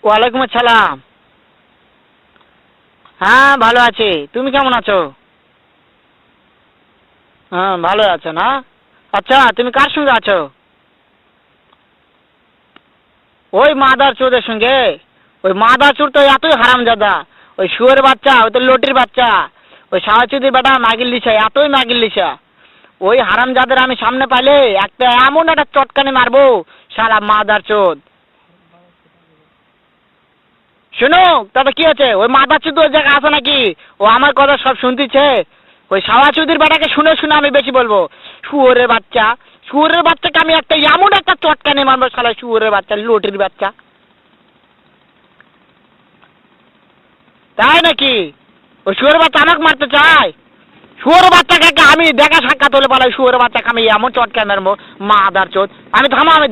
ওয়ালাইকুম আসসালাম। হ্যাঁ ভালো আছি, তুমি কেমন আছো? হ্যাঁ ভালো আছো না? আচ্ছা তুমি কার সঙ্গে আছো? ওই মাদার চোদের সঙ্গে। ওই মাদার চোর তো এতই হারামজাদা। ওই শুয়োরের বাচ্চা, ওই তো লটির বাচ্চা। ওই সাওয়াচুদির বেটা মাগির লিসা, এতই মাগির লিসা। ওই হারামজাদের আমি সামনে পাইলে একটা এমন একটা চটকানি মারবো, শালা মাদার চোদ। শোনো, তাতে কি আছে? ওই মাদার চোদ ওই জায়গায় আছে নাকি? ও আমার কথা সব শুনতিছে। ওই সাওয়াচুদির বেটাকে শুনে শুনে আমি বেশি বলবো। শুয়োরের বাচ্চা, শুয়োরের বাচ্চাকে আমি একটা এমন একটা চটকানি মারবো, শালা শুয়োরের বাচ্চা, লটির বাচ্চা। তাই নাকি? ওই শুয়োরের বাচ্চা আমাকে মারতে চায়? শুয়োরের বাচ্চাকে আমি দেখা সাক্ষাৎ হলে পালাই, শুয়োরের বাচ্চাকে আমি এমন চটকানি মারবো, মাদার চোদ। আমি থামো, আমি